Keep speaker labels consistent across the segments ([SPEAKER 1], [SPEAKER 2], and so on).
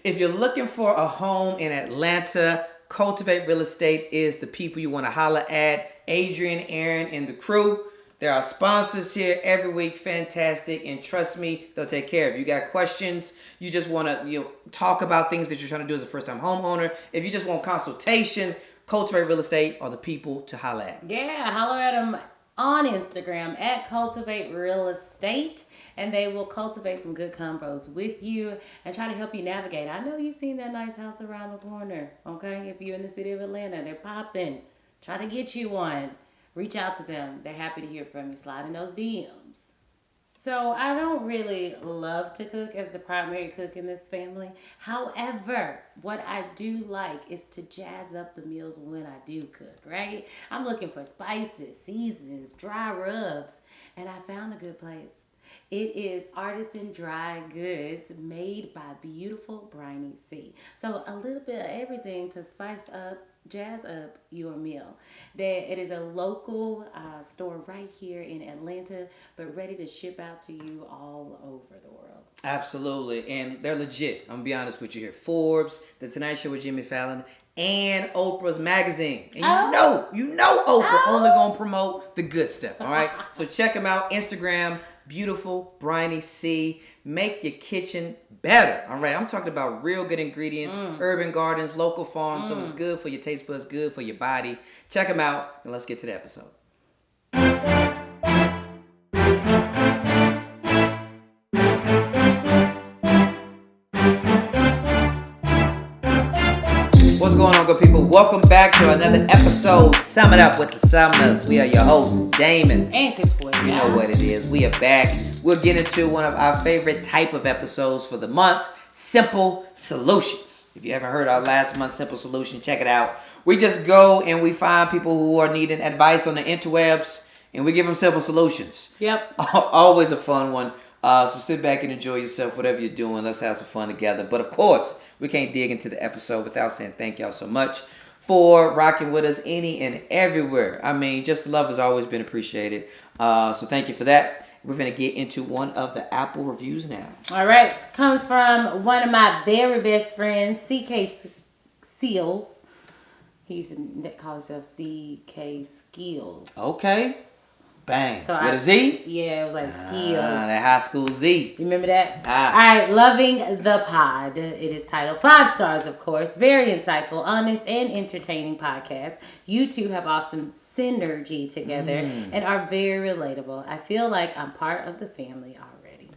[SPEAKER 1] If you're looking for a home in Atlanta, Cultivate Real Estate is the people you want to holler at. Adrian, Aaron, and the crew. There are sponsors here every week. Fantastic. And trust me, they'll take care of you. You got questions, you just want to talk about things that you're trying to do as a first-time homeowner. If you just want consultation, Cultivate Real Estate are the people to holler at.
[SPEAKER 2] Yeah, holler at them on Instagram at Cultivate Real Estate. And they will cultivate some good combos with you and try to help you navigate. I know you've seen that nice house around the corner, okay? If you're in the city of Atlanta, they're popping. Try to get you one. Reach out to them. They're happy to hear from you. Slide in those DMs. So I don't really love to cook as the primary cook in this family. However, what I do like is to jazz up the meals when I do cook, right? I'm looking for spices, seasonings, dry rubs, and I found a good place. It is Artisan Dry Goods made by beautiful Briny C. So a little bit of everything to spice up, jazz up your meal. It is a local store right here in Atlanta, but ready to ship out to you all over the world.
[SPEAKER 1] Absolutely. And they're legit. I'm going to be honest with you here. Forbes, The Tonight Show with Jimmy Fallon, and Oprah's magazine. And you know Oprah only going to promote the good stuff, all right? So check them out. Instagram, beautiful Briny C. Make your kitchen better. All right, I'm talking about real good ingredients, urban gardens, local farms. So it's good for your taste buds, good for your body. Check them out, and let's get to the episode. What's going on, good people? Welcome back to another episode. Sum it up with the Summoners. We are your hosts, Damon.
[SPEAKER 2] And Kaspoy.
[SPEAKER 1] You know what it is. We are back. We'll get into one of our favorite type of episodes for the month, Simple Solutions. If you haven't heard our last month's Simple Solution, check it out. We just go and we find people who are needing advice on the interwebs, and we give them simple solutions.
[SPEAKER 2] Yep.
[SPEAKER 1] Always a fun one. So sit back and enjoy yourself, whatever you're doing. Let's have some fun together. But of course, we can't dig into the episode without saying thank y'all so much for rocking with us any and everywhere. I mean, just the love has always been appreciated. So thank you for that. We're going to get into one of the Apple reviews now.
[SPEAKER 2] All right. Comes from one of my very best friends, CK Seals. He used to call himself CK Skills.
[SPEAKER 1] Okay. Bang.
[SPEAKER 2] So
[SPEAKER 1] with a Z?
[SPEAKER 2] Yeah, it was like Skills.
[SPEAKER 1] That high school Z.
[SPEAKER 2] You remember that? All right. Loving the pod. It is titled 5 stars, of course. Very insightful, honest, and entertaining podcast. You two have awesome synergy together and are very relatable. I feel like I'm part of the family already.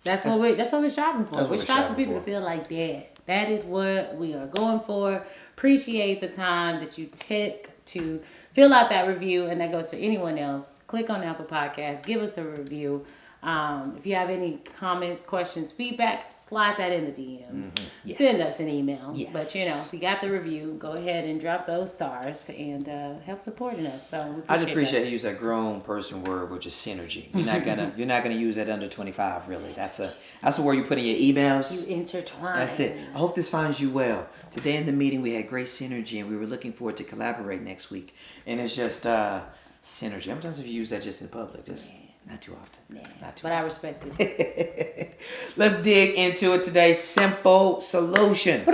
[SPEAKER 2] That's what we're striving for. We're striving for people to feel like that. That is what we are going for. Appreciate the time that you take to fill out that review, and that goes for anyone else. Click on Apple Podcasts. Give us a review. If you have any comments, questions, feedback, slide that in the DMs. Yes. Send us an email. Yes. But, if you got the review, go ahead and drop those stars and help supporting us. So
[SPEAKER 1] I just appreciate you use that grown person word, which is synergy. You're not gonna use that under 25, really. That's a word you put in your emails.
[SPEAKER 2] You intertwine.
[SPEAKER 1] That's it. I hope this finds you well. Today in the meeting we had great synergy, and we were looking forward to collaborate next week. And it's just synergy. Sometimes if you use that just in public, just not too often.
[SPEAKER 2] Yeah.
[SPEAKER 1] Not too
[SPEAKER 2] but
[SPEAKER 1] often.
[SPEAKER 2] I respect it.
[SPEAKER 1] Let's dig into it today. Simple solutions.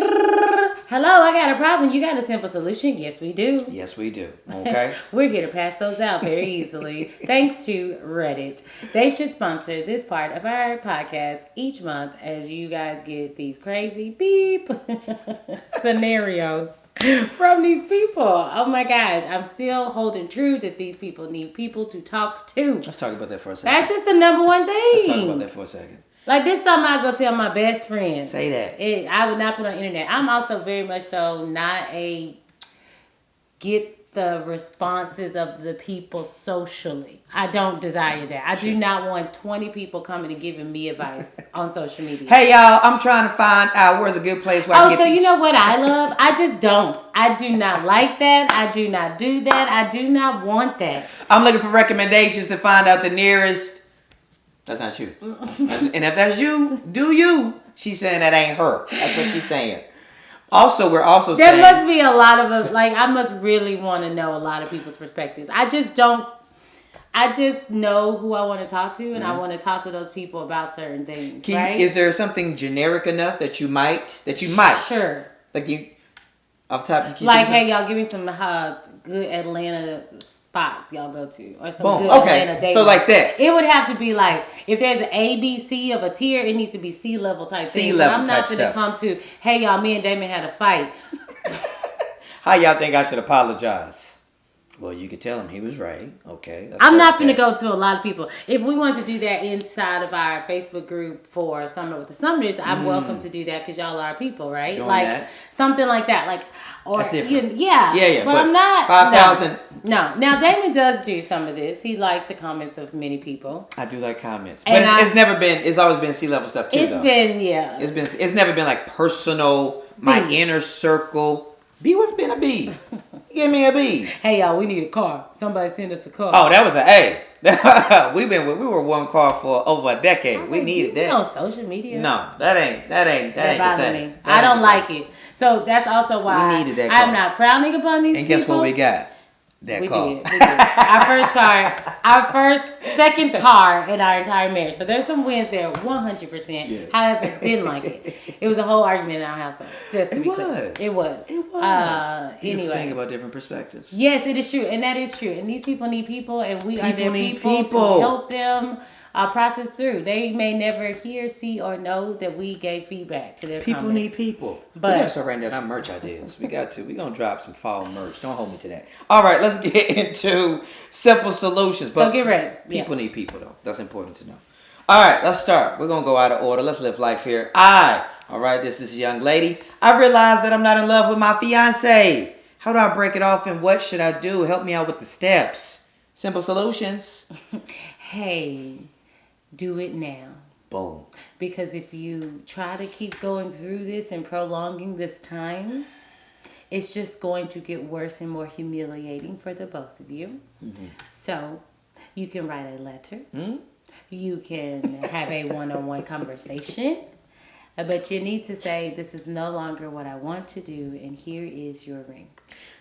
[SPEAKER 2] Hello, I got a problem. You got a simple solution? Yes, we do.
[SPEAKER 1] Yes, we do. Okay.
[SPEAKER 2] We're here to pass those out very easily. Thanks to Reddit. They should sponsor this part of our podcast each month as you guys get these crazy beep scenarios from these people. Oh my gosh. I'm still holding true that these people need people to talk to.
[SPEAKER 1] Let's talk about that for a second.
[SPEAKER 2] That's just the number one thing.
[SPEAKER 1] Let's talk about that for a second.
[SPEAKER 2] Like this something I go tell my best friend.
[SPEAKER 1] Say that.
[SPEAKER 2] I would not put on the internet. I'm also very much so not a get the responses of the people socially. I don't desire that. I do not want 20 people coming and giving me advice on social media.
[SPEAKER 1] Hey y'all, I'm trying to find out where's a good place where I can get these.
[SPEAKER 2] You know what I love? I just don't. I do not like that. I do not do that. I do not want that.
[SPEAKER 1] I'm looking for recommendations to find out the nearest. That's not you. And if that's you, do you. She's saying that ain't her. That's what she's saying. Also, we're also saying...
[SPEAKER 2] There must be a lot of... I must really want to know a lot of people's perspectives. I just don't... I just know who I want to talk to, and I want to talk to those people about certain things. Right?
[SPEAKER 1] Is there something generic enough that you might?
[SPEAKER 2] Sure.
[SPEAKER 1] Like you, off the top, you keep
[SPEAKER 2] like, hey, y'all, give me some good Atlanta spots y'all go to, or some good Atlanta dates.
[SPEAKER 1] So like that.
[SPEAKER 2] It would have to be like, if there's an A, B, C of a tier, it needs to be C-level type thing. I'm not going to come to, hey, y'all, me and Damon had a fight.
[SPEAKER 1] How y'all think I should apologize? Well, you could tell him he was right. Okay.
[SPEAKER 2] I'm not going to go to a lot of people. If we want to do that inside of our Facebook group for Summer with the Summers, I'm welcome to do that because y'all are our people, right? Something like that. Like, or
[SPEAKER 1] that's different.
[SPEAKER 2] Yeah. But I'm not
[SPEAKER 1] 5,000.
[SPEAKER 2] No. Now Damon does do some of this. He likes the comments of many people.
[SPEAKER 1] I do like comments, but it's always been C-level stuff too. It's never been like personal. My inner circle. B, what's been a B? Give me a B.
[SPEAKER 2] Hey y'all, we need a car. Somebody send us a car.
[SPEAKER 1] Oh, that was an A. we were one car for over a decade. We needed that.
[SPEAKER 2] On social media.
[SPEAKER 1] No, that ain't the same.
[SPEAKER 2] I don't like it. So that's also why
[SPEAKER 1] we needed that car.
[SPEAKER 2] I'm not frowning upon these people.
[SPEAKER 1] And guess what we got? We did. Our second car in our entire marriage. So there's some wins there, 100%. Yes. However, didn't like it. It was a whole argument in our household. Just to be clear, it was. Anyway, think about different perspectives.
[SPEAKER 2] Yes, it is true, and that is true. And these people need people, and we are their people to help them process through. They may never hear, see, or know that we gave feedback to their
[SPEAKER 1] people
[SPEAKER 2] comments.
[SPEAKER 1] Need people. But we gotta start writing down our merch ideas. We got to. We're gonna drop some fall merch. Don't hold me to that. All right, let's get into simple solutions. But
[SPEAKER 2] so get ready.
[SPEAKER 1] People need people though. That's important to know. All right, let's start. We're gonna go out of order. Let's live life here. All right, this is a young lady. I realized that I'm not in love with my fiance. How do I break it off and what should I do? Help me out with the steps. Simple solutions.
[SPEAKER 2] Hey. Do it now.
[SPEAKER 1] Boom.
[SPEAKER 2] Because if you try to keep going through this and prolonging this time, it's just going to get worse and more humiliating for the both of you. Mm-hmm. So you can write a letter. Mm-hmm. You can have a one-on-one conversation. But you need to say, this is no longer what I want to do, and here is your ring.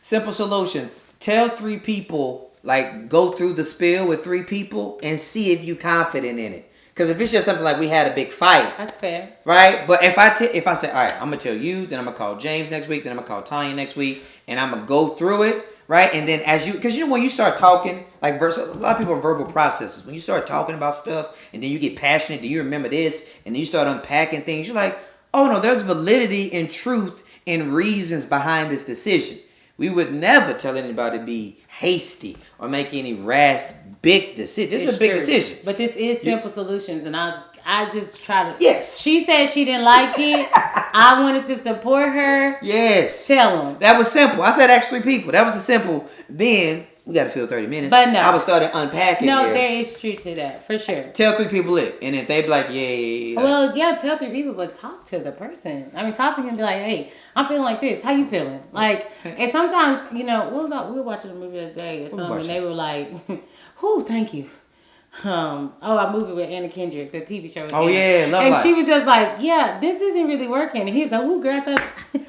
[SPEAKER 1] Simple solution. Tell 3 people. Like, go through the spiel with 3 people and see if you're confident in it. Because if it's just something like we had a big fight.
[SPEAKER 2] That's fair.
[SPEAKER 1] Right? But if I say, all right, I'm going to tell you, then I'm going to call James next week, then I'm going to call Tanya next week, and I'm going to go through it, right? And then because when you start talking, like a lot of people are verbal processors. When you start talking about stuff, and then you get passionate, then you remember this, and then you start unpacking things, you're like, oh no, there's validity and truth and reasons behind this decision. We would never tell anybody to be hasty or make any rash, big decision. This is a big decision.
[SPEAKER 2] But this is simple solutions, and I just try to.
[SPEAKER 1] Yes.
[SPEAKER 2] She said she didn't like it. I wanted to support her.
[SPEAKER 1] Yes.
[SPEAKER 2] Tell them.
[SPEAKER 1] That was simple. I said ask 3 people. That was the simple. Then we got to fill 30 minutes.
[SPEAKER 2] But no.
[SPEAKER 1] I was starting unpacking.
[SPEAKER 2] No, there is truth to that for sure.
[SPEAKER 1] Tell 3 people it, and if they be like, yeah.
[SPEAKER 2] Well, yeah, tell 3 people, but talk to the person. I mean, talk to him and be like, hey, I'm feeling like this. How you feeling? Like, and sometimes, we were watching a movie the other day or something, and they were like, whoo, thank you. A movie with Anna Kendrick, the TV show.
[SPEAKER 1] Oh, yeah, Love
[SPEAKER 2] And
[SPEAKER 1] Life.
[SPEAKER 2] she was just like, yeah, this isn't really working. And he's like, ooh, girl, I thought.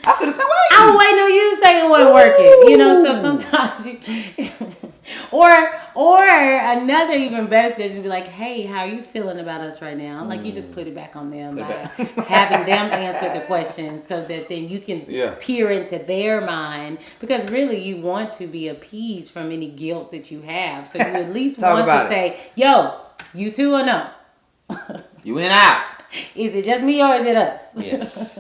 [SPEAKER 1] I feel the same way.
[SPEAKER 2] I was waiting on you to say it wasn't working. So sometimes you. Or another even better decision would be like, hey, how are you feeling about us right now? Like, you just put it back on them by having them answer the questions so that then you can peer into their mind. Because really, you want to be appeased from any guilt that you have. So you at least want to say, yo, you two or no?
[SPEAKER 1] You in out.
[SPEAKER 2] Is it just me or is it us?
[SPEAKER 1] Yes.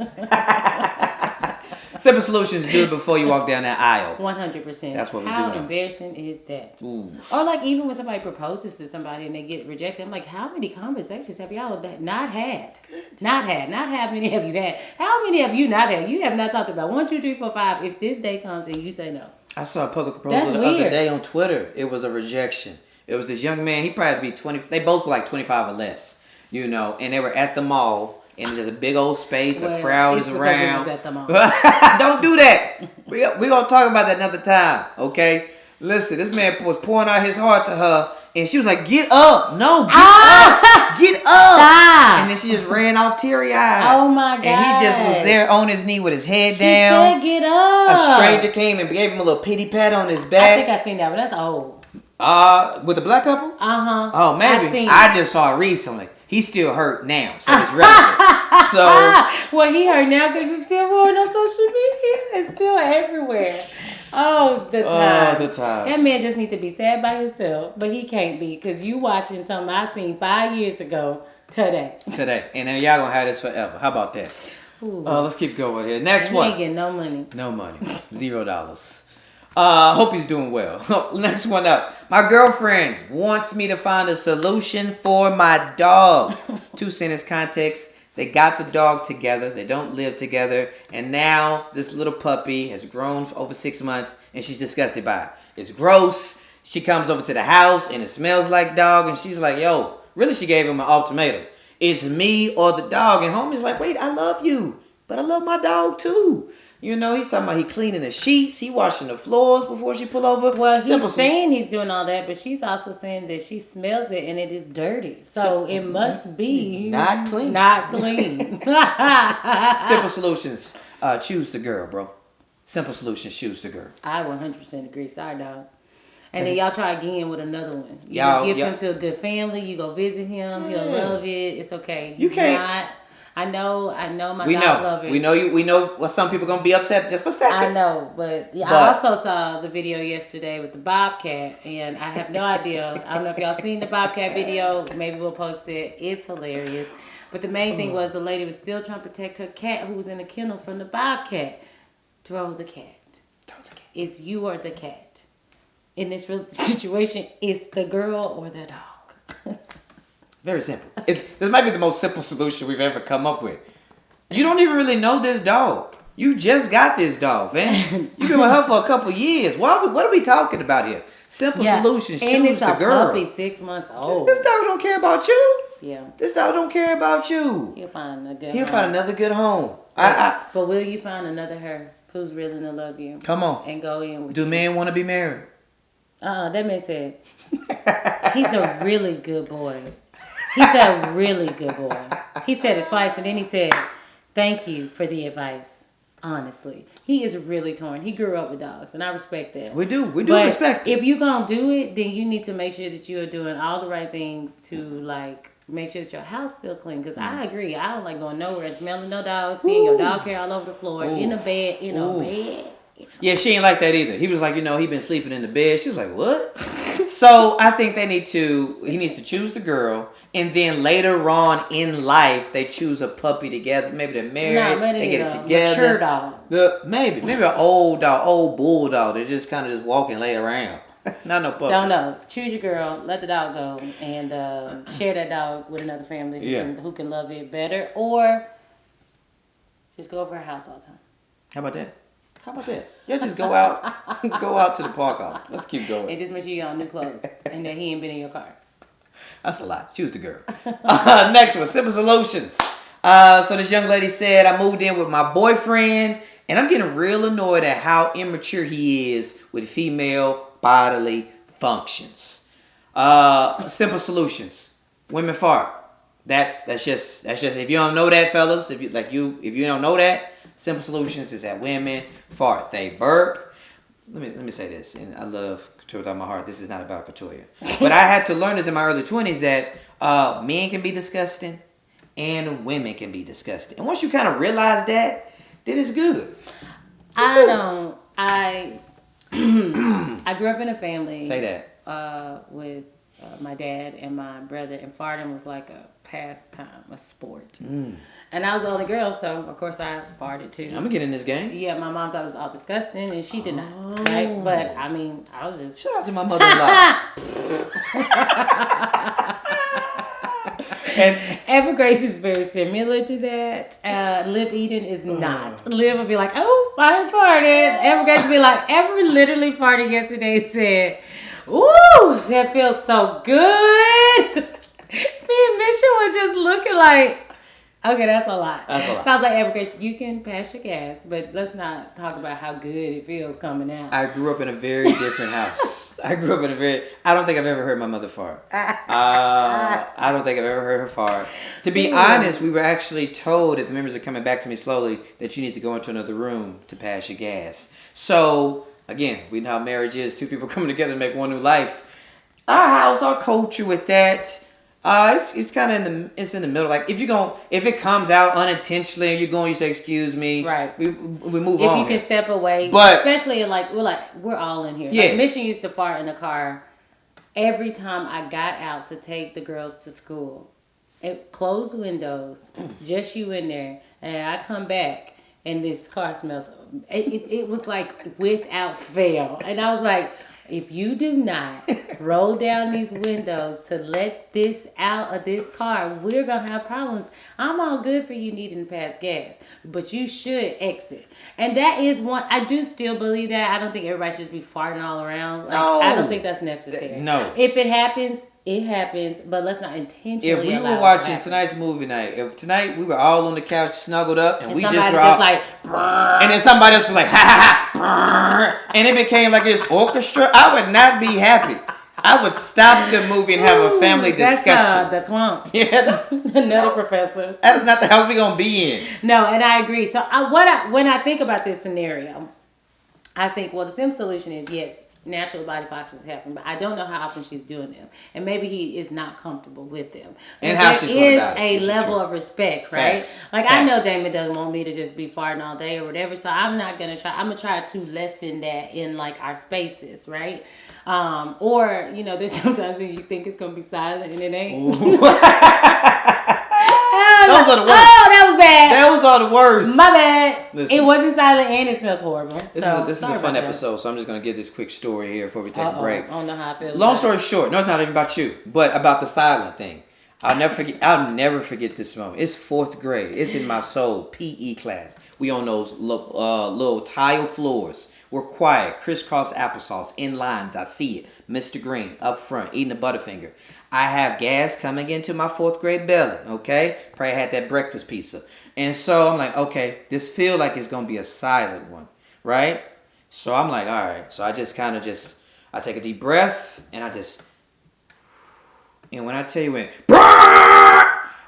[SPEAKER 1] Simple solutions, do it before you walk down that aisle.
[SPEAKER 2] 100%.
[SPEAKER 1] That's what we do.
[SPEAKER 2] How embarrassing is that? Ooh. Or like even when somebody proposes to somebody and they get rejected, I'm like, how many conversations have y'all not had? Not how many have you had? How many have you not had? You have not talked about 1, 2, 3, 4, 5. If this day comes and you say no.
[SPEAKER 1] I saw a public proposal the other day on Twitter. It was a rejection. It was this young man. He probably be 20. They both were like 25 or less, and they were at the mall. And it's just a big old space, a crowd is around.
[SPEAKER 2] It was at the mall.
[SPEAKER 1] Don't do that. We gonna talk about that another time, okay? Listen, this man was pouring out his heart to her, and she was like, "Get up, no, get up, get up!"
[SPEAKER 2] Stop.
[SPEAKER 1] And then she just ran off teary-eyed.
[SPEAKER 2] Oh my god!
[SPEAKER 1] And he just was there on his knee with his head down.
[SPEAKER 2] She said, "Get up."
[SPEAKER 1] A stranger came and gave him a little pity pat on his back.
[SPEAKER 2] I think I seen that, but that's old.
[SPEAKER 1] With the black couple?
[SPEAKER 2] Uh-huh.
[SPEAKER 1] Oh, maybe. I just saw it recently. He's still hurt now, so it's relevant.
[SPEAKER 2] Well, he hurt now because it's still going on social media. It's still everywhere. Oh, the time.
[SPEAKER 1] Oh, the time.
[SPEAKER 2] That man just needs to be sad by himself, but he can't be because you watching something I seen 5 years ago today.
[SPEAKER 1] And then y'all gonna have this forever. How about that? Let's keep going here. Next one.
[SPEAKER 2] He ain't getting no money.
[SPEAKER 1] No money. $0. Hope he's doing well. Next one up. My girlfriend wants me to find a solution for my dog. 2 sentence context. They got the dog together. They don't live together. And now this little puppy has grown for over 6 months and she's disgusted by it. It's gross. She comes over to the house and it smells like dog. And she's like, yo, really she gave him an ultimatum. It's me or the dog. And homie's like, wait, I love you. But I love my dog too. You know, he's talking about he cleaning the sheets, he washing the floors before she pull over.
[SPEAKER 2] Well, he's saying he's doing all that, but she's also saying that she smells it and it is dirty. So it must be
[SPEAKER 1] not clean.
[SPEAKER 2] Not clean.
[SPEAKER 1] Simple solutions. Choose the girl, bro. Simple solutions. Choose the girl.
[SPEAKER 2] I 100% agree. Sorry, dog. And then y'all try again with another one. You give him to a good family. You go visit him. He'll love it. It's okay.
[SPEAKER 1] You can't.
[SPEAKER 2] I know my dog lovers.
[SPEAKER 1] We know what some people gonna be upset just for a second.
[SPEAKER 2] I know, but I also saw the video yesterday with the bobcat, and I have no idea. I don't know if y'all seen the bobcat video. Maybe we'll post it. It's hilarious. But the main thing was the lady was still trying to protect her cat who was in the kennel from the bobcat. Throw the cat. It's you or the cat. In this situation, it's the girl or the dog.
[SPEAKER 1] Very simple. This might be the most simple solution we've ever come up with. You don't even really know this dog. You just got this dog, man. You've been with her for a couple years. What are we talking about here? Simple solutions.
[SPEAKER 2] And
[SPEAKER 1] choose the girl.
[SPEAKER 2] Puppy 6 months old.
[SPEAKER 1] This dog don't care about you.
[SPEAKER 2] Yeah.
[SPEAKER 1] This dog don't care about you.
[SPEAKER 2] He'll find a good
[SPEAKER 1] He'll
[SPEAKER 2] home.
[SPEAKER 1] find another good home.
[SPEAKER 2] But will you find another her who's willing to love you?
[SPEAKER 1] Come on.
[SPEAKER 2] And go in with
[SPEAKER 1] Do
[SPEAKER 2] you?
[SPEAKER 1] men want to be married?
[SPEAKER 2] That man said, he's a really good boy. He's a really good boy. He said it twice, and then he said, thank you for the advice. Honestly. He is really torn. He grew up with dogs, and I respect that.
[SPEAKER 1] We do
[SPEAKER 2] But
[SPEAKER 1] respect it.
[SPEAKER 2] if you're going to do it, then you need to make sure that you are doing all the right things to, like, make sure that your house still clean. Because I agree. I don't like going nowhere and smelling no dogs, seeing your dog hair all over the floor, in a bed.
[SPEAKER 1] Yeah, she ain't like that either. He was like, he been sleeping in the bed. She was like, what? So I think he needs to choose the girl, and then later on in life, they choose a puppy together. Maybe they're married, they get it together.
[SPEAKER 2] Mature dog.
[SPEAKER 1] Maybe an old dog, old bulldog. They're just kind of just walking, lay around. Not no puppy.
[SPEAKER 2] Don't know. Choose your girl, let the dog go, and share that dog with another family who can love it better, or just go over her house all the time.
[SPEAKER 1] How about that? Yeah, just go out to the park. Let's keep going.
[SPEAKER 2] And just make sure you got new clothes and that he ain't been in your car.
[SPEAKER 1] That's a lot. Choose the girl. Next one, simple solutions. So this young lady said, I moved in with my boyfriend, and I'm getting real annoyed at how immature he is with female bodily functions. Simple solutions. Women fart. That's just if you don't know that, fellas, if you don't know that, simple solutions is that women fart. They burp. Let me say this, and I love Couture with all my heart. This is not about Couture. But I had to learn this in my early 20s that men can be disgusting and women can be disgusting. And once you kind of realize that, then it's good.
[SPEAKER 2] I grew up in a family.
[SPEAKER 1] Say that.
[SPEAKER 2] With my dad and my brother, and farting was like a pastime, a sport. And I was the only girl, so of course I farted too.
[SPEAKER 1] I'm gonna get in this game.
[SPEAKER 2] Yeah, my mom thought it was all disgusting, and she did not. Right? But I mean, I was just.
[SPEAKER 1] Shout out to my mother-in-law.
[SPEAKER 2] And Evergrace is very similar to that. Liv Eden is not. Liv would be like, oh, I farted. Evergrace would be like, Ever literally farted yesterday, said, ooh, that feels so good. Me and Mission was just looking like, okay, that's a lot. Sounds like Evergrace, you can pass your gas, but let's not talk about how good it feels coming out.
[SPEAKER 1] I grew up in a very different house. I don't think I've ever heard my mother fart. I don't think I've ever heard her fart. To be honest, we were actually told, if the memories are coming back to me slowly, that you need to go into another room to pass your gas. So, again, we know how marriage is. Two people coming together to make one new life. Our house, our culture with that, it's kind of in the middle. Like if it comes out unintentionally and you're going, you say excuse me,
[SPEAKER 2] Right.
[SPEAKER 1] We move
[SPEAKER 2] If
[SPEAKER 1] on.
[SPEAKER 2] you can step away,
[SPEAKER 1] but
[SPEAKER 2] especially we're all in here.
[SPEAKER 1] Yeah.
[SPEAKER 2] Like Mission used to fart in the car every time I got out to take the girls to school. It closed windows, just you in there, and I come back and this car smells. It was like without fail, and I was like, if you do not roll down these windows to let this out of this car, we're gonna have problems. I'm all good for you needing to pass gas, but you should exit. And that is one. I do still believe that. I don't think everybody should just be farting all around.
[SPEAKER 1] No.
[SPEAKER 2] I don't think that's necessary.
[SPEAKER 1] No.
[SPEAKER 2] If it happens, it happens, but let's not intentionally.
[SPEAKER 1] If we were watching tonight's movie night, if tonight we were all on the couch snuggled up and we just were all,
[SPEAKER 2] like,
[SPEAKER 1] and then somebody else was like, ha ha ha, and it became like this orchestra, I would not be happy. I would stop the movie and have a family discussion.
[SPEAKER 2] That's the clumps.
[SPEAKER 1] Yeah,
[SPEAKER 2] the Nutter Professors.
[SPEAKER 1] That is not the house we're gonna be in.
[SPEAKER 2] No, and I agree. So when I think about this scenario, I think, well, the simple solution is yes, natural body functions happen, but I don't know how often she's doing them, and maybe he is not comfortable with them. And
[SPEAKER 1] how
[SPEAKER 2] there
[SPEAKER 1] she's going about
[SPEAKER 2] is
[SPEAKER 1] it.
[SPEAKER 2] a level of respect, right?
[SPEAKER 1] Facts.
[SPEAKER 2] Like
[SPEAKER 1] Facts.
[SPEAKER 2] I know Damon doesn't want me to just be farting all day or whatever, so I'm gonna try to lessen that in like our spaces, right? Or there's sometimes when you think it's gonna be silent and it ain't.
[SPEAKER 1] Those are the worst.
[SPEAKER 2] Oh, that was bad.
[SPEAKER 1] Those are the worst.
[SPEAKER 2] My bad.
[SPEAKER 1] Listen.
[SPEAKER 2] It wasn't silent and it smells horrible.
[SPEAKER 1] This is a fun episode, so I'm just gonna give this quick story here before we take a break.
[SPEAKER 2] I don't know how I feel.
[SPEAKER 1] Long story short, no, it's not even about you, but about the silent thing. I'll never forget this moment. It's 4th grade. It's in my soul. PE class. We on those little tile floors. We're quiet. Crisscross applesauce in lines. I see it. Mr. Green up front eating a Butterfinger. I have gas coming into my 4th grade belly. Okay, probably had that breakfast pizza, and so I'm like, okay, this feel like it's gonna be a silent one, right? So I'm like, all right. So I just I take a deep breath and and when I tell you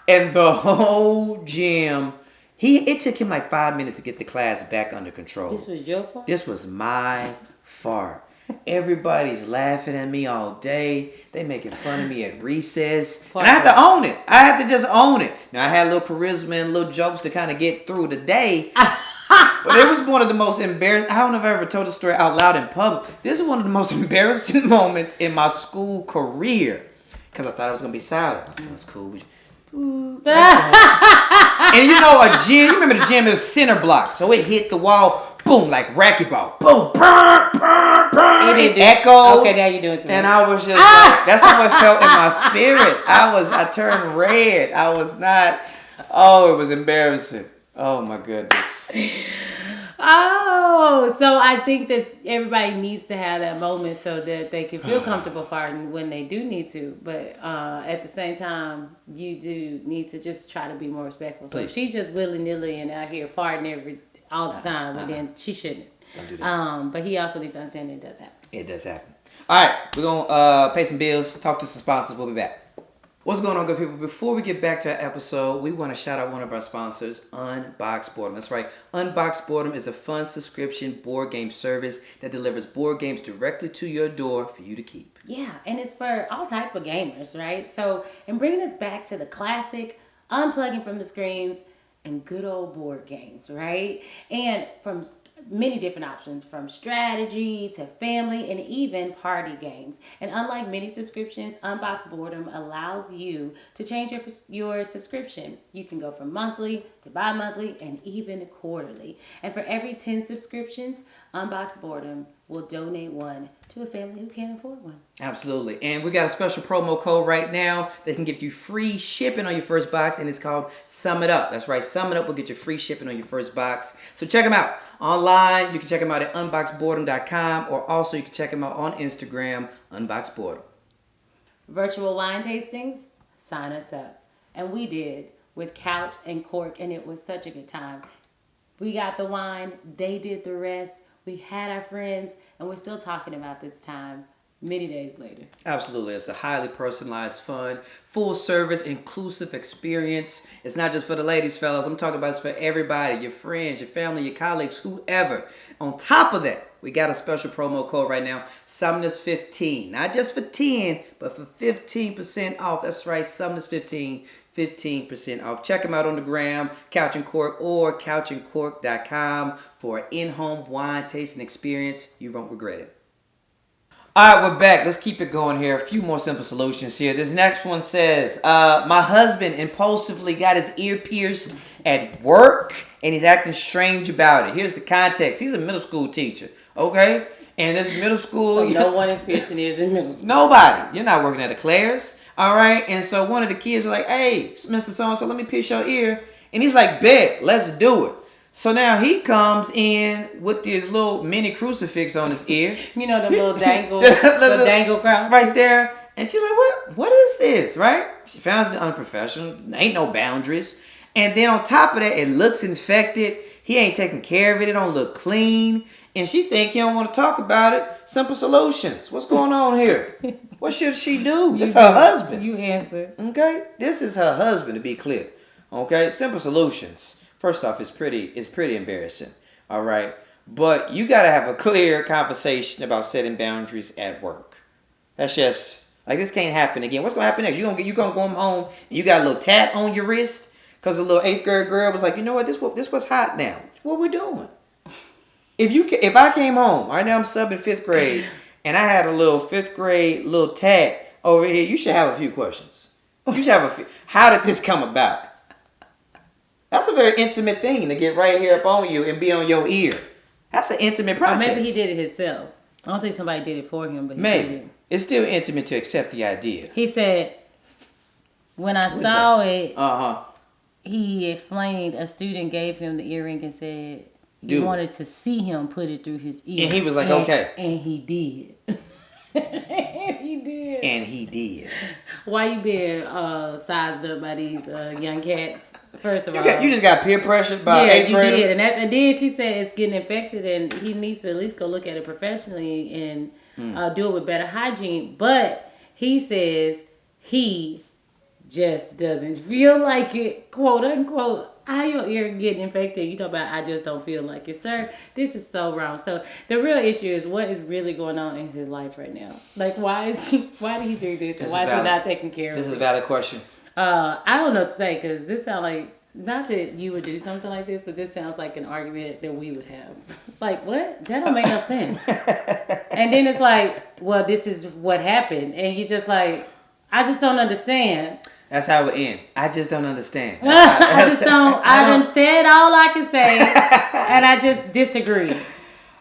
[SPEAKER 1] and the whole gym, it took him like 5 minutes to get the class back under control.
[SPEAKER 2] This was your fault?
[SPEAKER 1] This was my fart. Everybody's laughing at me all day. They making fun of me at recess. And I have to own it. I have to just own it. Now I had a little charisma and little jokes to kind of get through the day. But it was one of the most embarrassing. I don't know if I ever told the story out loud in public. This is one of the most embarrassing moments in my school career. Because I thought it was going to be silent. I thought it was cool. And a gym, you remember the gym is center block. So it hit the wall. Boom, like racquetball. Boom, it echoed.
[SPEAKER 2] Okay, now you're doing too much.
[SPEAKER 1] And I was just like, that's how it felt in my spirit. I turned red. I was not, it was embarrassing. Oh my goodness.
[SPEAKER 2] Oh, so I think that everybody needs to have that moment so that they can feel comfortable farting when they do need to. But at the same time, you do need to just try to be more respectful. So if she's just willy-nilly and out here farting all the time, and then she shouldn't.
[SPEAKER 1] Don't do that.
[SPEAKER 2] But he also needs to understand it does happen.
[SPEAKER 1] It does happen. All right, we're going to pay some bills, talk to some sponsors. We'll be back. What's going on, good people? Before we get back to our episode, we want to shout out one of our sponsors, Unbox Boredom. That's right. Unbox Boredom is a fun subscription board game service that delivers board games directly to your door for you to keep.
[SPEAKER 2] Yeah, and it's for all type of gamers, right? So, and bringing us back to the classic, unplugging from the screens, and good old board games, right? And from many different options, from strategy to family and even party games. And unlike many subscriptions, Unbox Boredom allows you to change your subscription. You can go from monthly to bi-monthly and even quarterly. And for every 10 subscriptions, Unbox Boredom will donate one to a family who can't afford one.
[SPEAKER 1] Absolutely. And we got a special promo code right now that can give you free shipping on your first box, and it's called Sum It Up. That's right. Sum It Up will get you free shipping on your first box. So check them out. Online, you can check them out at unboxboredom.com, or also you can check them out on Instagram, unboxboredom.
[SPEAKER 2] Virtual wine tastings? Sign us up. And we did with Couch and Cork, and it was such a good time. We got the wine, they did the rest. We had our friends, and we're still talking about this time many days later.
[SPEAKER 1] Absolutely. It's a highly personalized, fun, full service, inclusive experience. It's not just for the ladies, fellas. I'm talking about it's for everybody, your friends, your family, your colleagues, whoever. On top of that, we got a special promo code right now, Sumners15. Not just for 10, but for 15% off. That's right, Sumners15, 15% off. Check them out on the gram, Couch and Cork or couchandcork.com for an in-home wine tasting experience. You won't regret it. All right, we're back. Let's keep it going here. A few more simple solutions here. This next one says, my husband impulsively got his ear pierced at work and he's acting strange about it. Here's the context. He's a middle school teacher, okay? And this middle school...
[SPEAKER 2] So no one is piercing ears in middle school.
[SPEAKER 1] Nobody. You're not working at a Claire's, all right? And so one of the kids was like, hey, Mr. So-and-so, let me pierce your ear. And he's like, bet, let's do it. So now he comes in with this little mini crucifix on his ear.
[SPEAKER 2] You know, the little dangle, the dangle cross.
[SPEAKER 1] Right there. And she's like, what is this, right? She found it unprofessional. Ain't no boundaries. And then on top of that, it looks infected. He ain't taking care of it. It don't look clean. And she think he don't want to talk about it. Simple solutions. What's going on here? What should she do? It's her husband.
[SPEAKER 2] You answer.
[SPEAKER 1] Okay? This is her husband, to be clear. Okay? Simple solutions. First off, it's pretty embarrassing, all right? But you got to have a clear conversation about setting boundaries at work. That's just, like, this can't happen again. What's going to happen next? You gonna go home and you got a little tat on your wrist because a little 8th grade girl was like, you know what, this what's hot now. What we're doing. If I came home, right now I'm subbing 5th grade, and I had a little 5th grade little tat over here, you should have a few questions. You should have a few. How did this come about? That's a very intimate thing to get right here up on you and be on your ear. That's an intimate process.
[SPEAKER 2] Or maybe he did it himself. I don't think somebody did it for him, but he
[SPEAKER 1] maybe.
[SPEAKER 2] did it.
[SPEAKER 1] It's still intimate to accept the idea.
[SPEAKER 2] He said, when I saw it,
[SPEAKER 1] uh-huh,
[SPEAKER 2] he explained a student gave him the earring and said he wanted to see him put it through his ear.
[SPEAKER 1] And he was like, okay.
[SPEAKER 2] And he did.
[SPEAKER 1] And he did.
[SPEAKER 2] Why you being sized up by these young cats? First of all,
[SPEAKER 1] you just got peer pressured by 8th grader.
[SPEAKER 2] Yeah, you did, and then she said it's getting infected, and he needs to at least go look at it professionally and do it with better hygiene. But he says he just doesn't feel like it, quote unquote. How your ear getting infected? You talk about I just don't feel like it, sir. This is so wrong. So the real issue is what is really going on in his life right now. Like why did he do this? And why is he not taking care of it?
[SPEAKER 1] This is a valid question.
[SPEAKER 2] I don't know what to say because this sounds like, not that you would do something like this, but this sounds like an argument that we would have. Like, what? That don't make no sense. And then it's like, well, this is what happened. And you just like, I just don't understand.
[SPEAKER 1] That's how it would end. I just don't understand.
[SPEAKER 2] I done said all I can say, and I just disagree.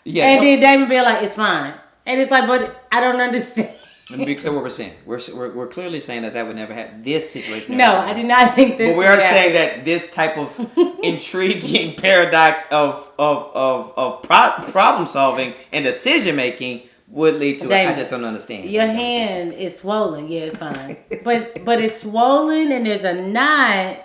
[SPEAKER 2] Yeah. And then Damon be like, it's fine. And it's like, but I don't understand.
[SPEAKER 1] Let me be clear what we're saying. We're clearly saying that would never happen. This situation.
[SPEAKER 2] No, I did not think this.
[SPEAKER 1] But we are saying that this type of intriguing paradox of problem solving and decision making would lead to. I just don't understand.
[SPEAKER 2] Your hand is swollen. Yeah, it's fine. but it's swollen and there's a knot.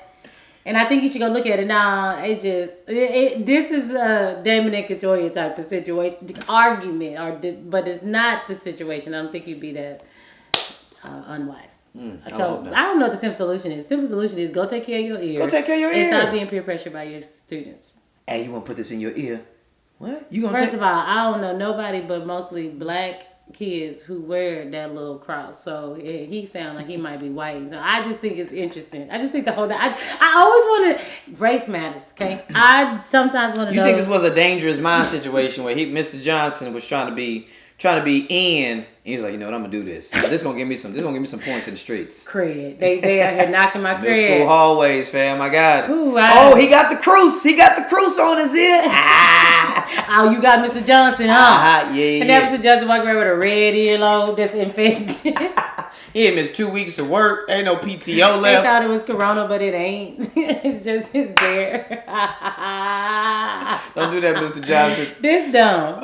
[SPEAKER 2] And I think you should go look at it. Nah, this is a Damon and Katoya type of situation, argument, but it's not the situation. I don't think you'd be that unwise. I don't know what the simple solution is. Simple solution is go take care of your ear.
[SPEAKER 1] Go take care of your ear.
[SPEAKER 2] And stop being peer pressured by your students.
[SPEAKER 1] Hey, you want to put this in your ear? What?
[SPEAKER 2] First of all, I don't know nobody but mostly black kids who wear that little cross. So he sounds like he might be white. So I just think it's interesting. I just think the whole thing. I always want to, race matters, okay? I sometimes want to know.
[SPEAKER 1] You think this was a dangerous mind situation where Mr. Johnson was trying to be in, and he's like, you know what, I'm gonna do this. This is gonna give me some points in the streets.
[SPEAKER 2] Cred. They out here knocking my cred.
[SPEAKER 1] Middle school hallways, fam. I got it.
[SPEAKER 2] Ooh,
[SPEAKER 1] he got the cruise. He got the cruise on his ear.
[SPEAKER 2] Oh, you got Mr. Johnson, huh?
[SPEAKER 1] Yeah.
[SPEAKER 2] And that Mr. Johnson walking around with a red earlobe that's infected.
[SPEAKER 1] He had missed 2 weeks of work. Ain't no PTO left.
[SPEAKER 2] They thought it was corona, but it ain't. It's just his there.
[SPEAKER 1] Don't do that, Mr. Johnson.
[SPEAKER 2] This dumb.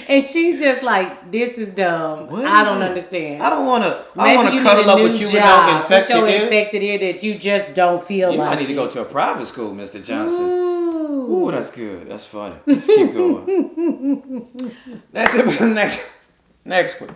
[SPEAKER 2] And she's just like, this is dumb. I don't understand.
[SPEAKER 1] I want to cuddle up with you with no infected ear.
[SPEAKER 2] Infected ear that you just don't feel like.
[SPEAKER 1] I need to go to a private school, Mr. Johnson.
[SPEAKER 2] Ooh.
[SPEAKER 1] Ooh, that's good. That's funny. Let's keep going. Next one.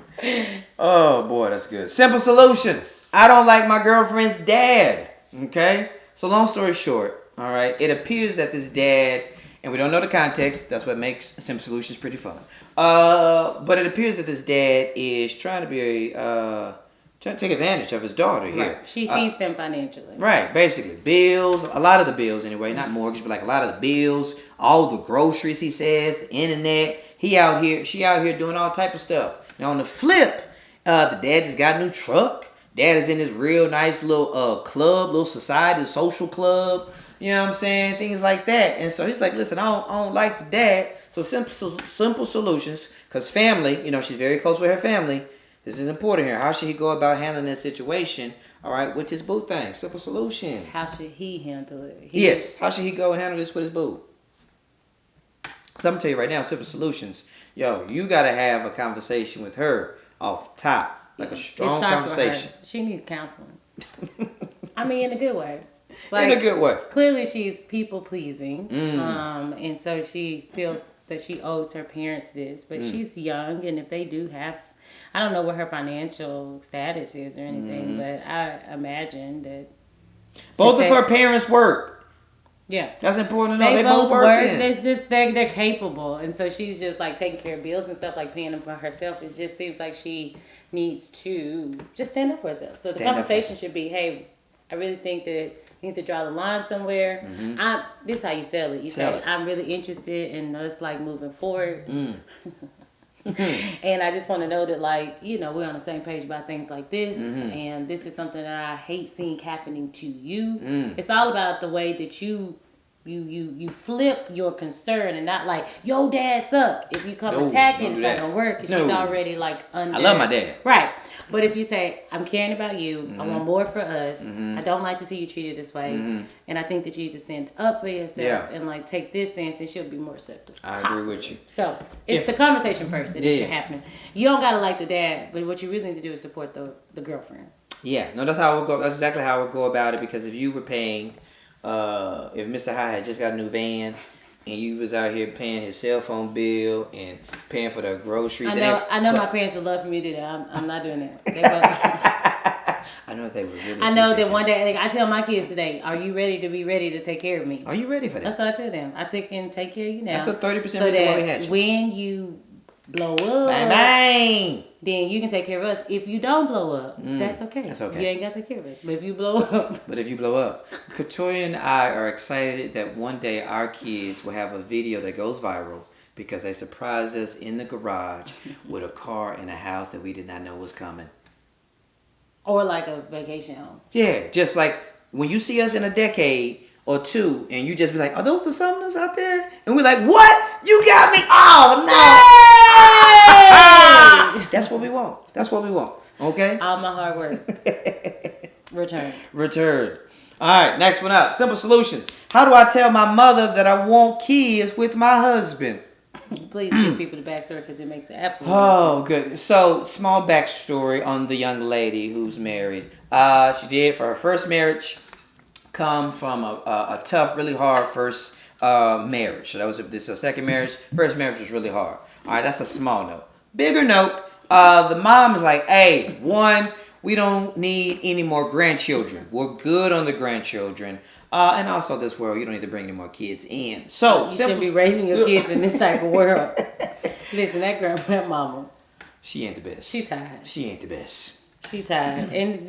[SPEAKER 1] Oh boy, that's good. Simple solutions. I don't like my girlfriend's dad. Okay. So long story short, all right. It appears that this dad, and we don't know the context. That's what makes Simple Solutions pretty fun. But it appears that this dad is trying to take advantage of his daughter here.
[SPEAKER 2] Right. She feeds them financially.
[SPEAKER 1] Right, basically. Bills, a lot of the bills anyway, not mortgage, but like a lot of the bills, all the groceries, he says, the internet. She out here doing all type of stuff. Now on the flip, the dad just got a new truck. Dad is in this real nice little club, little society, social club. You know what I'm saying? Things like that. And so he's like, listen, I don't like the dad. So simple solutions, because family, she's very close with her family. This is important here. How should he go about handling this situation, all right, with his boo thing? Simple solutions.
[SPEAKER 2] How should he handle it?
[SPEAKER 1] Yes. How should he go and handle this with his boo? Because I'm going to tell you right now, simple solutions. Yo, you got to have a conversation with her off top. Like a strong conversation.
[SPEAKER 2] With her. She needs counseling. I mean, in a good way.
[SPEAKER 1] In a good way.
[SPEAKER 2] Clearly, she's people pleasing. And so she feels that she owes her parents this. But she's young, and if they do have... I don't know what her financial status is or anything, but I imagine that...
[SPEAKER 1] Both of her parents work.
[SPEAKER 2] Yeah.
[SPEAKER 1] That's important to know. They both work.
[SPEAKER 2] They're capable. And so she's just like taking care of bills and stuff, like paying them for herself. It just seems like she needs to just stand up for herself. So the conversation should be, hey, I really think that you need to draw the line somewhere. This is how you sell it. You say, I'm really interested in us like moving forward. And I just want to know that, like, we're on the same page about things like this, and this is something that I hate seeing happening to you. It's all about the way that you flip your concern, and not like, yo, dad suck. If you come attacking, it's not gonna work. She's already like under.
[SPEAKER 1] I love my dad.
[SPEAKER 2] Right. But if you say, I'm caring about you, I want more for us, I don't like to see you treated this way, and I think that you need to stand up for yourself and like take this stance, and she'll be more receptive.
[SPEAKER 1] I agree with you.
[SPEAKER 2] So it's the conversation first that needs to happen. You don't gotta like the dad, but what you really need to do is support the girlfriend. Yeah,
[SPEAKER 1] no, that's how it would go. That's exactly how I would go about it, because if you were paying, if Mr. High had just got a new van, and you was out here paying his cell phone bill and paying for the groceries.
[SPEAKER 2] I know my parents would love for me to do that. I'm not doing that.
[SPEAKER 1] I know they would really.
[SPEAKER 2] I know that one day, like, I tell my kids today, are you ready to take care of me?
[SPEAKER 1] Are you ready for that?
[SPEAKER 2] That's what I tell them. I take care of you now.
[SPEAKER 1] That's a 30%
[SPEAKER 2] so
[SPEAKER 1] reason why we had you.
[SPEAKER 2] When you blow up,
[SPEAKER 1] bang,
[SPEAKER 2] then you can take care of us. If you don't blow up, that's okay.
[SPEAKER 1] That's okay.
[SPEAKER 2] You ain't got to take care of it. But if you blow up.
[SPEAKER 1] Katoya and I are excited that one day our kids will have a video that goes viral because they surprised us in the garage with a car and a house that we did not know was coming.
[SPEAKER 2] Or like a vacation home.
[SPEAKER 1] Yeah, just like when you see us in a decade or two, and you just be like, are those the Sumners out there? And we're like, what? You got me? Oh, no. That's what we want. Okay?
[SPEAKER 2] All my hard work.
[SPEAKER 1] Returned. All right, next one up. Simple solutions. How do I tell my mother that I want kids with my husband?
[SPEAKER 2] Please give people the backstory, because it makes absolutely sense.
[SPEAKER 1] Oh, good. So, small backstory on the young lady who's married. She did, for her first marriage, come from a tough, really hard first marriage. So this is her second marriage. First marriage was really hard. All right, that's a small note. Bigger note, the mom is like, hey, we don't need any more grandchildren. We're good on the grandchildren. And also this world, you don't need to bring any more kids in. So
[SPEAKER 2] you shouldn't be raising your kids in this type of world. Listen, that grandmama.
[SPEAKER 1] She ain't the best.
[SPEAKER 2] She tired.
[SPEAKER 1] She ain't the best.
[SPEAKER 2] She tired. And,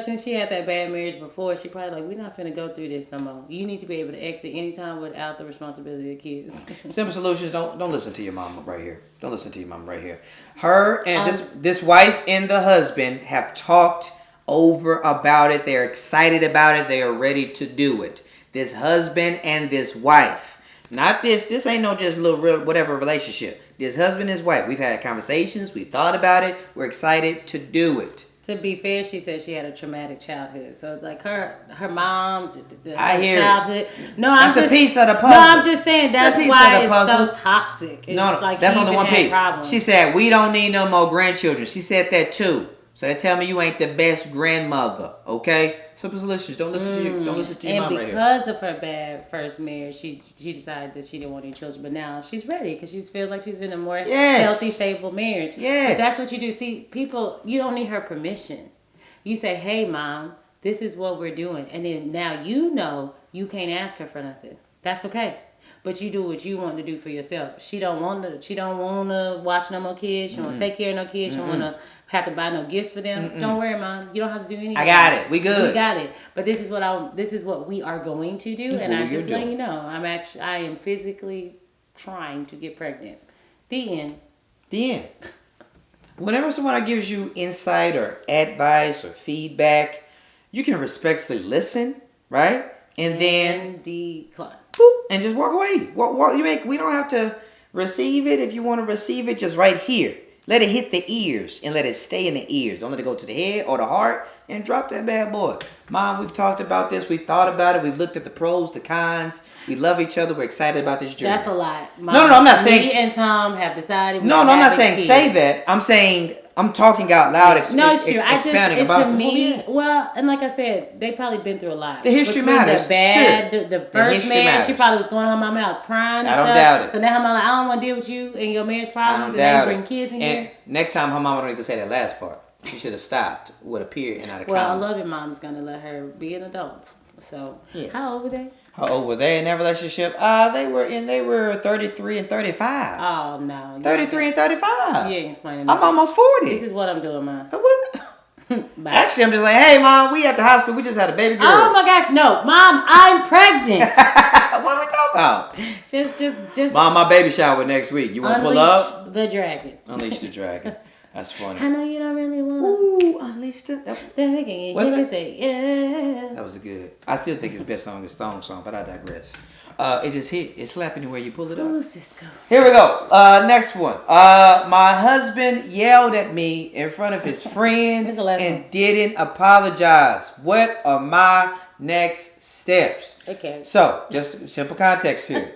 [SPEAKER 2] since she had that bad marriage before, she probably like, we're not finna go through this no more. You need to be able to exit anytime without the responsibility of kids.
[SPEAKER 1] Simple solutions. Don't listen to your mama right here. Don't listen to your mama right here. Her and this wife and the husband have talked over about it. They're excited about it. They are ready to do it. This husband and this wife. Not this. This ain't no just little real whatever relationship. This husband and his wife. We've had conversations. We've thought about it. We're excited to do it.
[SPEAKER 2] To be fair, she said she had a traumatic childhood. So it's like her mom, her
[SPEAKER 1] childhood.
[SPEAKER 2] No,
[SPEAKER 1] that's a piece of the puzzle.
[SPEAKER 2] No, I'm just saying that's why it's so toxic. It's
[SPEAKER 1] no,
[SPEAKER 2] like
[SPEAKER 1] that's only one piece.
[SPEAKER 2] problems.
[SPEAKER 1] She said we don't need no more grandchildren. She said that too. So they tell me you ain't the best grandmother, okay? Simple solutions. Don't listen to your mom right here.
[SPEAKER 2] And because of her bad first marriage, she decided that she didn't want any children. But now she's ready because she feels like she's in a more healthy, stable marriage.
[SPEAKER 1] Yes.
[SPEAKER 2] So that's what you do. See, people, you don't need her permission. You say, hey, Mom, this is what we're doing. And then now you know you can't ask her for nothing. That's okay. But you do what you want to do for yourself. She don't want to watch no more kids. She don't want to take care of no kids. She don't want to have to buy no gifts for them. Don't worry, Mom. You don't have to do anything.
[SPEAKER 1] I got it. We good.
[SPEAKER 2] We got it. But this is what we are going to do, and I'm just letting you know. I am physically trying to get pregnant. The end.
[SPEAKER 1] The end. Whenever someone gives you insight or advice or feedback, you can respectfully listen, right? And then
[SPEAKER 2] decline.
[SPEAKER 1] Boop, and just walk away. We don't have to receive it. If you want to receive it, just right here. Let it hit the ears and let it stay in the ears. Don't let it go to the head or the heart and drop that bad boy. Mom, we've talked about this. We've thought about it. We've looked at the pros, the cons. We love each other. We're excited about this journey.
[SPEAKER 2] That's a lot.
[SPEAKER 1] No, I'm not saying.
[SPEAKER 2] Me and Tom have decided.
[SPEAKER 1] No, I'm not saying kids. Say that. I'm saying I'm talking out loud.
[SPEAKER 2] No, it's true.
[SPEAKER 1] Expounding about
[SPEAKER 2] to me. Well, and like I said, they probably been through a lot.
[SPEAKER 1] The history matters.
[SPEAKER 2] The first marriage, she probably was going home. My mom was crying and
[SPEAKER 1] stuff.
[SPEAKER 2] I don't
[SPEAKER 1] doubt it.
[SPEAKER 2] So now her mom like, I don't want to deal with you and your marriage problems, and they bring kids in here.
[SPEAKER 1] Next time, her mama don't need to say that last part. She should have stopped with a period and not a comma.
[SPEAKER 2] Well, I love your mom's gonna let her be an adult. So yes. How old were they?
[SPEAKER 1] How old were they in that relationship? They were 33 and 35.
[SPEAKER 2] Oh no.
[SPEAKER 1] 33 and 35.
[SPEAKER 2] You ain't explaining that.
[SPEAKER 1] I'm almost 40.
[SPEAKER 2] This is what I'm doing, Mom.
[SPEAKER 1] Actually, I'm just like, hey, Mom, we at the hospital. We just had a baby girl.
[SPEAKER 2] Oh my gosh, no, Mom, I'm pregnant.
[SPEAKER 1] What are we talking about?
[SPEAKER 2] Just.
[SPEAKER 1] Mom, my baby shower next week. You want to pull up?
[SPEAKER 2] Unleash the dragon.
[SPEAKER 1] Unleash the dragon. That's funny.
[SPEAKER 2] I know you don't really want
[SPEAKER 1] to. Ooh, unleash the.
[SPEAKER 2] What's that? Say, yeah.
[SPEAKER 1] That was good. I still think his best song is Stone Song, but I digress. It just hit. It slap anywhere you pull it up.
[SPEAKER 2] Who's this go?
[SPEAKER 1] Here we go. Next one. My husband yelled at me in front of his friend and didn't apologize. What are my next steps?
[SPEAKER 2] Okay.
[SPEAKER 1] So, just simple context here.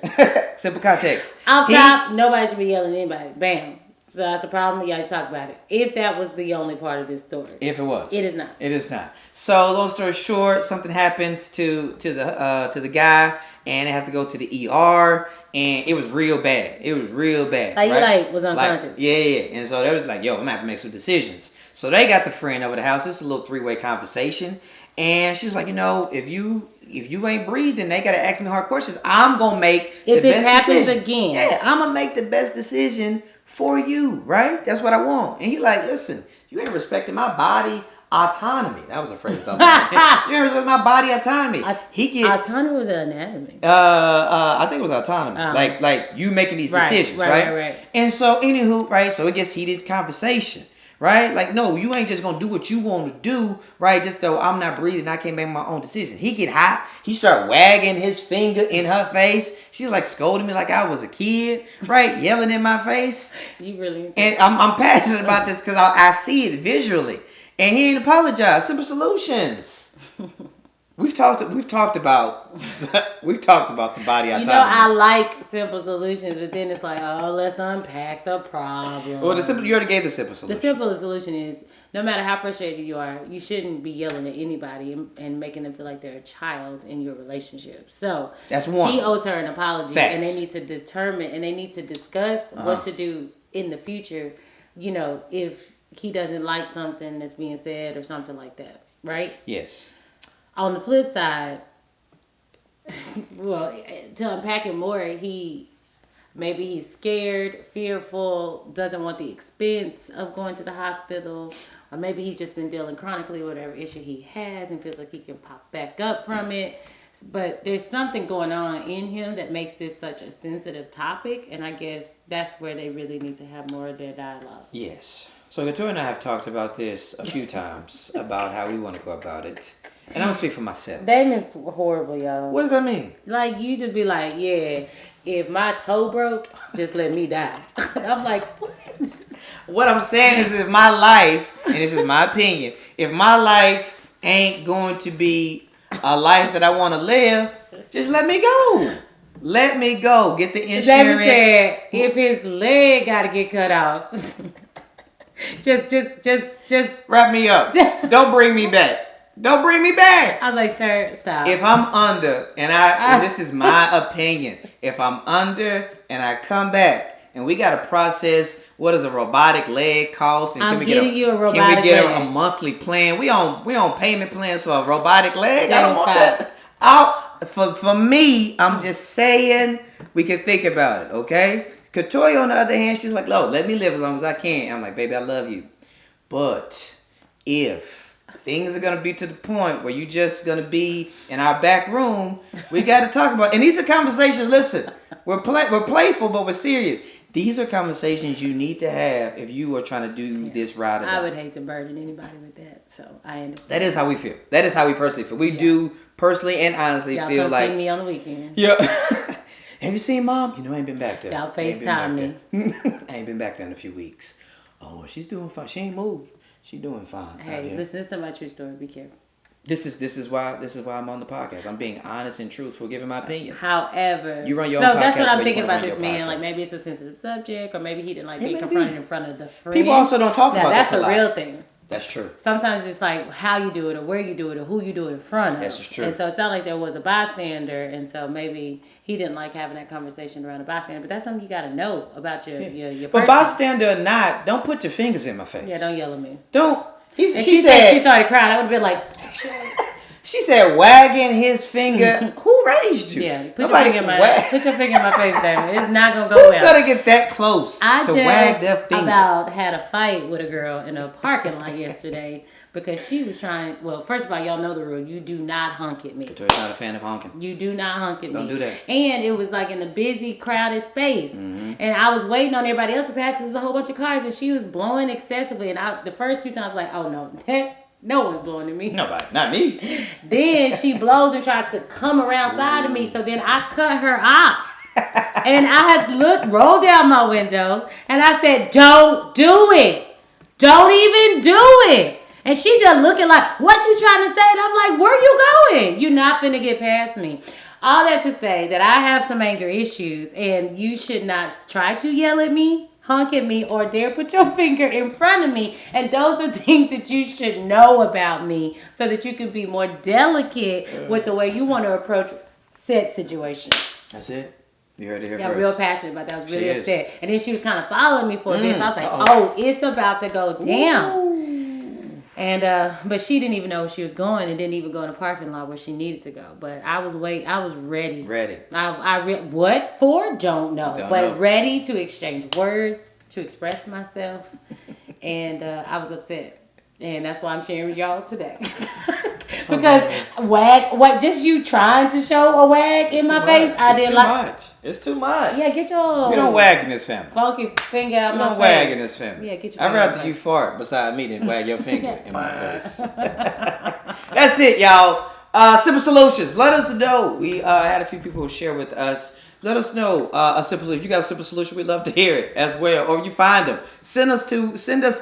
[SPEAKER 1] Simple context.
[SPEAKER 2] Up top, nobody should be yelling at anybody. Bam. So that's a problem. You got to talk about it. If that was the only part of this story.
[SPEAKER 1] If it was.
[SPEAKER 2] It is not.
[SPEAKER 1] It is not. So, long story short, something happens to the guy, and they have to go to the ER, and it was real bad. It was real bad.
[SPEAKER 2] Like,
[SPEAKER 1] right?
[SPEAKER 2] was unconscious.
[SPEAKER 1] Yeah. And so they was like, yo, I'm going to have to make some decisions. So they got the friend over the house. It's a little 3-way conversation. And she's like, if you ain't breathing, they got to ask me hard questions. I'm going to make the best decision. If this happens again. Yeah, I'm going to make the best decision for you, right? That's what I want. And he like, listen, you ain't respecting my body autonomy. That was a phrase. You ain't respecting my body autonomy. He gets
[SPEAKER 2] autonomy was anatomy.
[SPEAKER 1] I think it was autonomy. Like you making these decisions, right? And so anywho, right? So it gets heated conversation. Right? Like, no, you ain't just going to do what you want to do, right? Just though I'm not breathing, I can't make my own decisions. He get hot. He start wagging his finger in her face. She's like scolding me like I was a kid, right? Yelling in my face.
[SPEAKER 2] You really...
[SPEAKER 1] And I'm passionate about this because I see it visually. And he ain't apologized. Simple solutions. We've talked about the body autonomy.
[SPEAKER 2] I like simple solutions, but then it's like, oh, let's unpack the problem.
[SPEAKER 1] Well, you already gave the simple solution.
[SPEAKER 2] The simple solution is, no matter how frustrated you are, you shouldn't be yelling at anybody and making them feel like they're a child in your relationship. So
[SPEAKER 1] that's one.
[SPEAKER 2] He owes her an apology.
[SPEAKER 1] Facts.
[SPEAKER 2] And they need to determine and they need to discuss what to do in the future. If he doesn't like something that's being said or something like that, right?
[SPEAKER 1] Yes.
[SPEAKER 2] On the flip side, well, to unpack it more, maybe he's scared, fearful, doesn't want the expense of going to the hospital, or maybe he's just been dealing chronically with whatever issue he has and feels like he can pop back up from it. But there's something going on in him that makes this such a sensitive topic, and I guess that's where they really need to have more of their dialogue.
[SPEAKER 1] Yes. So Victoria and I have talked about this a few times about how we want to go about it. And I'm going to speak for myself.
[SPEAKER 2] That is horrible, y'all.
[SPEAKER 1] What does that mean?
[SPEAKER 2] Like, you just be like, yeah, if my toe broke, just let me die. I'm like, what?
[SPEAKER 1] What I'm saying is if my life, and this is my opinion, if my life ain't going to be a life that I want to live, just let me go. Let me go. Get the insurance.
[SPEAKER 2] David said, if his leg got to get cut out. Just
[SPEAKER 1] wrap me up. Don't bring me back. Don't bring me back.
[SPEAKER 2] I was like, sir, stop.
[SPEAKER 1] If I'm under and this is my opinion, if I'm under and I come back and we gotta process what does a robotic leg cost, and
[SPEAKER 2] can we get
[SPEAKER 1] a monthly plan? We on payment plans for a robotic leg. I don't want that. For me, I'm just saying we can think about it, okay? Katoya, on the other hand, she's like, "Look, let me live as long as I can." I'm like, "Baby, I love you," but if things are gonna be to the point where you just gonna be in our back room, we got to talk about. And these are conversations. Listen, we're playful, but we're serious. These are conversations you need to have if you are trying to do this ride or die.
[SPEAKER 2] I would hate to burden anybody with that, so I understand.
[SPEAKER 1] That is how we feel. That is how we personally feel. We do personally and honestly
[SPEAKER 2] y'all
[SPEAKER 1] feel like.
[SPEAKER 2] See me on the weekend.
[SPEAKER 1] Yeah. Have you seen Mom? You know, I ain't been back there.
[SPEAKER 2] Y'all FaceTime me.
[SPEAKER 1] I ain't been back there in a few weeks. Oh, she's doing fine. She ain't moved. She's doing fine.
[SPEAKER 2] Hey, listen, this is my true story. Be careful.
[SPEAKER 1] This is why I'm on the podcast. I'm being honest and truthful, giving my opinion.
[SPEAKER 2] However,
[SPEAKER 1] you run your own podcast. So
[SPEAKER 2] that's what I'm thinking about this man. Like maybe it's a sensitive subject, or maybe he didn't like being confronted in front of the friend.
[SPEAKER 1] People also don't talk about
[SPEAKER 2] that's
[SPEAKER 1] this a lot.
[SPEAKER 2] That's a real thing.
[SPEAKER 1] That's true.
[SPEAKER 2] Sometimes it's like how you do it, or where you do it, or who you do it in front of.
[SPEAKER 1] That's true.
[SPEAKER 2] And so it's not like there was a bystander, and so maybe he didn't like having that conversation around a bystander. But that's something you got to know about your person.
[SPEAKER 1] But bystander or not, don't put your fingers in my face.
[SPEAKER 2] Yeah, don't yell at me.
[SPEAKER 1] Don't.
[SPEAKER 2] She said she started crying. I would have been like.
[SPEAKER 1] She said, wagging his finger. Who raised you?
[SPEAKER 2] Yeah, put your finger in my face, Damon. It's not gonna go well.
[SPEAKER 1] Who's gonna get that close to wag their finger?
[SPEAKER 2] I had a fight with a girl in a parking lot yesterday because she was trying. Well, first of all, y'all know the rule. You do not honk at me.
[SPEAKER 1] Victoria's not a fan of honking.
[SPEAKER 2] You do not honk at me.
[SPEAKER 1] Don't do that.
[SPEAKER 2] And it was like in a busy, crowded space, and I was waiting on everybody else to pass because there's a whole bunch of cars, and she was blowing excessively. And the first two times, I was like, oh no. No one's blowing at me.
[SPEAKER 1] Nobody, not me.
[SPEAKER 2] Then she blows and tries to come around side of me. So then I cut her off. And I had rolled down my window and I said, don't do it. Don't even do it. And she just looking like, what you trying to say? And I'm like, where you going? You're not finna get past me. All that to say that I have some anger issues and you should not try to yell at me, honk at me, or dare put your finger in front of me. And those are things that you should know about me so that you can be more delicate with the way you want to approach said situations.
[SPEAKER 1] That's it. You heard it here
[SPEAKER 2] got
[SPEAKER 1] first.
[SPEAKER 2] Real passionate about that. I was really upset. And then she was kind of following me for a bit. So I was like, oh, it's about to go down. Ooh. And but she didn't even know where she was going and didn't even go in the parking lot where she needed to go. But I was ready. What for? Don't know. Ready to exchange words, to express myself. And I was upset. And that's why I'm sharing with y'all today. Because just you trying to show a wag in my face, I didn't like.
[SPEAKER 1] It's too much.
[SPEAKER 2] Yeah, get your.
[SPEAKER 1] We don't wag in this family.
[SPEAKER 2] Funky finger out my face.
[SPEAKER 1] We don't wag in this family.
[SPEAKER 2] Yeah, get your.
[SPEAKER 1] I'd rather you fart beside me than wag your finger in my face. That's it, y'all. Simple Solutions. Let us know. We had a few people share with us. Let us know a simple solution. You got a simple solution, we'd love to hear it as well. Or you find them. Send us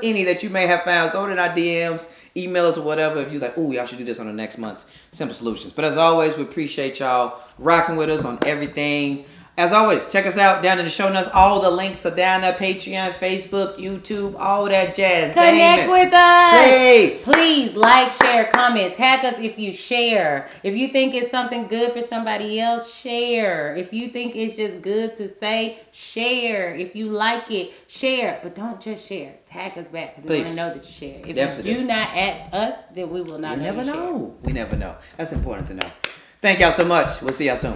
[SPEAKER 1] any that you may have found. Throw it in our DMs, email us or whatever. If you're like, oh, y'all should do this on the next month's Simple Solutions. But as always, we appreciate y'all rocking with us on everything. As always, check us out down in the show notes. All the links are down there. Patreon, Facebook, YouTube, all that jazz.
[SPEAKER 2] Connect with us.
[SPEAKER 1] Please.
[SPEAKER 2] Please like, share, comment. Tag us if you share. If you think it's something good for somebody else, share. If you think it's just good to say, share. If you like it, share. But don't just share. Tag us back because we want to know that you share. If you do not at us, then we will not know.
[SPEAKER 1] We never know. That's important to know. Thank y'all so much. We'll see y'all soon.